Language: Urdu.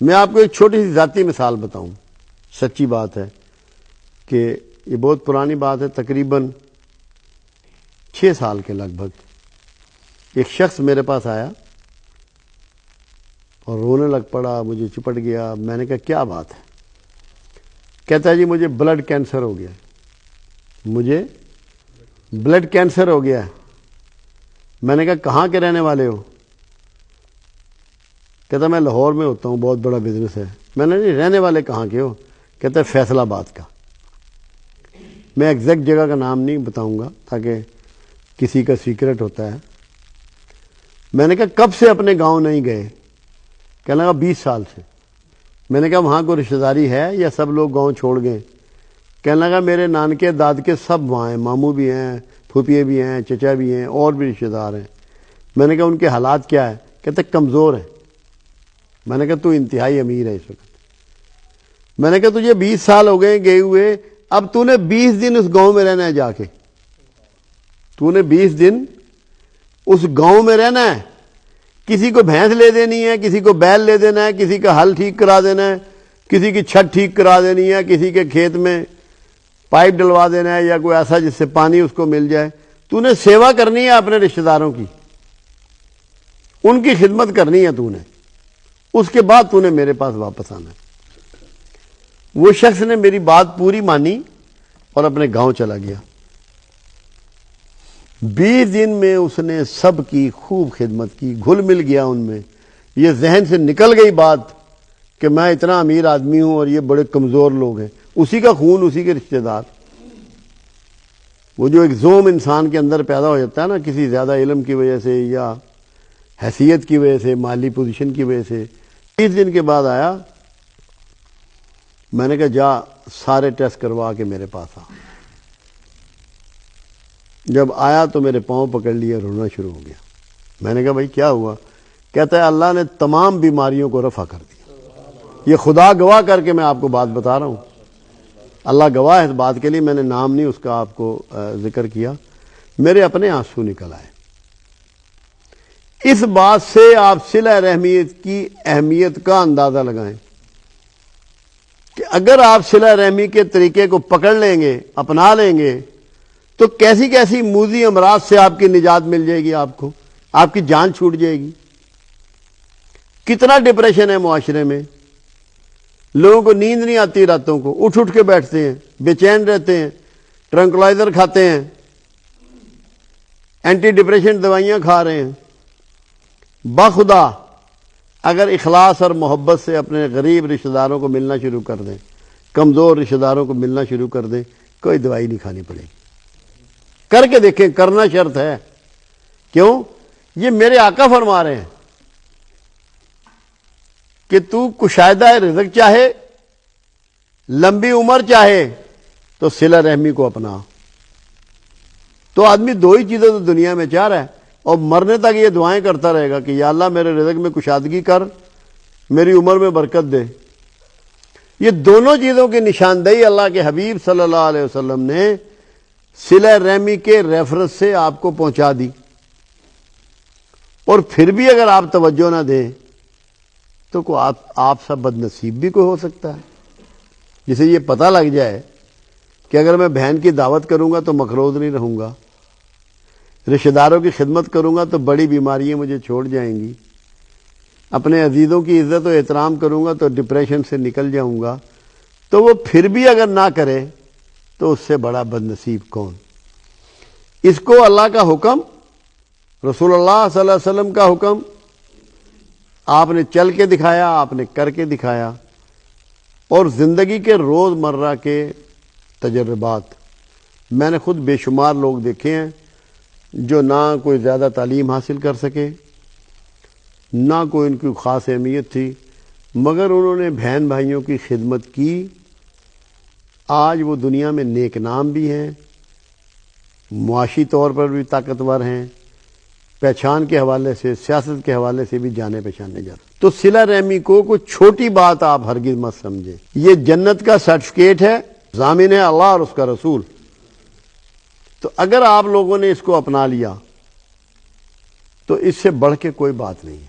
میں آپ کو ایک چھوٹی سی ذاتی مثال بتاؤں، سچی بات ہے کہ یہ بہت پرانی بات ہے، تقریباً 6 سال کے لگ بھگ ایک شخص میرے پاس آیا اور رونے لگ پڑا، مجھے چپٹ گیا۔ میں نے کہا کیا بات ہے؟ کہتا ہے جی مجھے بلڈ کینسر ہو گیا، مجھے بلڈ کینسر ہو گیا ہے۔ میں نے کہا کہاں کے رہنے والے ہو؟ کہتا میں لاہور میں ہوتا ہوں، بہت بڑا بزنس ہے۔ میں نے نہیں، رہنے والے کہاں کے ہو؟ کہتا ہے فیصل آباد کا۔ میں ایگزیکٹ جگہ کا نام نہیں بتاؤں گا تاکہ کسی کا سیکرٹ ہوتا ہے۔ میں نے کہا کب سے اپنے گاؤں نہیں گئے؟ کہنے لگا 20 سال سے۔ میں نے کہا وہاں کوئی رشتہ داری ہے یا سب لوگ گاؤں چھوڑ گئے؟ کہنے لگا میرے نانکے دادکے سب وہاں ہیں، ماموں بھی ہیں، پھوپھیے بھی ہیں، چچا بھی ہیں، اور بھی رشتہ دار ہیں۔ میں نے کہا ان کے حالات کیا ہے؟ کہتے کمزور ہیں۔ میں نے کہا تو انتہائی امیر ہے اس وقت۔ میں نے کہا تجھے 20 سال ہو گئے گئے ہوئے، اب تو نے 20 دن اس گاؤں میں رہنا ہے، جا کے تو نے 20 دن اس گاؤں میں رہنا ہے۔ کسی کو بھینس لے دینی ہے، کسی کو بیل لے دینا ہے، کسی کا ہل ٹھیک کرا دینا ہے، کسی کی چھت ٹھیک کرا دینی ہے، کسی کے کھیت میں پائپ ڈلوا دینا ہے یا کوئی ایسا جس سے پانی اس کو مل جائے۔ تو نے سیوا کرنی ہے اپنے رشتہ داروں کی، ان کی خدمت کرنی ہے تو نے، اس کے بعد تو نے میرے پاس واپس آنا ہے۔ وہ شخص نے میری بات پوری مانی اور اپنے گاؤں چلا گیا۔ 20 دن میں اس نے سب کی خوب خدمت کی، گھل مل گیا ان میں۔ یہ ذہن سے نکل گئی بات کہ میں اتنا امیر آدمی ہوں اور یہ بڑے کمزور لوگ ہیں، اسی کا خون، اسی کے رشتہ دار۔ وہ جو ایک زوم انسان کے اندر پیدا ہو جاتا ہے نا، کسی زیادہ علم کی وجہ سے یا حیثیت کی وجہ سے، مالی پوزیشن کی وجہ سے۔ 20 دن کے بعد آیا، میں نے کہا جا سارے ٹیسٹ کروا کے میرے پاس آ۔ جب آیا تو میرے پاؤں پکڑ لیے، رونا شروع ہو گیا۔ میں نے کہا بھائی کیا ہوا؟ کہتا ہے اللہ نے تمام بیماریوں کو رفع کر دیا۔ یہ خدا گواہ کر کے میں آپ کو بات بتا رہا ہوں، اللہ گواہ ہے اس بات کے لیے، میں نے نام نہیں اس کا آپ کو ذکر کیا۔ میرے اپنے آنسو نکل آئے۔ اس بات سے آپ صلہ رحمیت کی اہمیت کا اندازہ لگائیں کہ اگر آپ صلہ رحمی کے طریقے کو پکڑ لیں گے، اپنا لیں گے، تو کیسی کیسی موذی امراض سے آپ کی نجات مل جائے گی، آپ کو، آپ کی جان چھوٹ جائے گی۔ کتنا ڈپریشن ہے معاشرے میں، لوگوں کو نیند نہیں آتی، راتوں کو اٹھ اٹھ کے بیٹھتے ہیں، بے چین رہتے ہیں، ٹرنکلائزر کھاتے ہیں، اینٹی ڈپریشن دوائیاں کھا رہے ہیں۔ بخدا اگر اخلاص اور محبت سے اپنے غریب رشتہ داروں کو ملنا شروع کر دیں، کمزور رشتہ داروں کو ملنا شروع کر دیں، کوئی دوائی نہیں کھانی پڑے گی۔ کر کے دیکھیں، کرنا شرط ہے۔ کیوں؟ یہ میرے آقا فرما رہے ہیں کہ تو کشادہ رزق چاہے، لمبی عمر چاہے، تو صلہ رحمی کو اپنا۔ تو آدمی 2 ہی چیزیں تو دنیا میں چاہ رہا ہے، اور مرنے تک یہ دعائیں کرتا رہے گا کہ یا اللہ میرے رزق میں کشادگی کر، میری عمر میں برکت دے۔ یہ دونوں چیزوں کی نشاندہی اللہ کے حبیب صلی اللہ علیہ وسلم نے صلہ رحمی کے ریفرنس سے آپ کو پہنچا دی۔ اور پھر بھی اگر آپ توجہ نہ دیں تو آپ سب بد نصیب بھی کوئی ہو سکتا ہے، جسے یہ پتہ لگ جائے کہ اگر میں بہن کی دعوت کروں گا تو مقروض نہیں رہوں گا، رشتہ داروں کی خدمت کروں گا تو بڑی بیماریاں مجھے چھوڑ جائیں گی، اپنے عزیزوں کی عزت و احترام کروں گا تو ڈپریشن سے نکل جاؤں گا، تو وہ پھر بھی اگر نہ کرے تو اس سے بڑا بد نصیب کون؟ اس کو اللہ کا حکم، رسول اللہ صلی اللہ علیہ وسلم کا حکم، آپ نے چل کے دکھایا، آپ نے کر کے دکھایا، اور زندگی کے روز مرہ کے تجربات۔ میں نے خود بے شمار لوگ دیکھے ہیں جو نہ کوئی زیادہ تعلیم حاصل کر سکے، نہ کوئی ان کی خاص اہمیت تھی، مگر انہوں نے بہن بھائیوں کی خدمت کی۔ آج وہ دنیا میں نیک نام بھی ہیں، معاشی طور پر بھی طاقتور ہیں، پہچان کے حوالے سے، سیاست کے حوالے سے بھی جانے پہچانے جاتے۔ تو صلہ رحمی کو کوئی چھوٹی بات آپ ہرگز مت سمجھیں، یہ جنت کا سرٹیفکیٹ ہے، ضامن ہے اللہ اور اس کا رسول۔ تو اگر آپ لوگوں نے اس کو اپنا لیا تو اس سے بڑھ کے کوئی بات نہیں ہے۔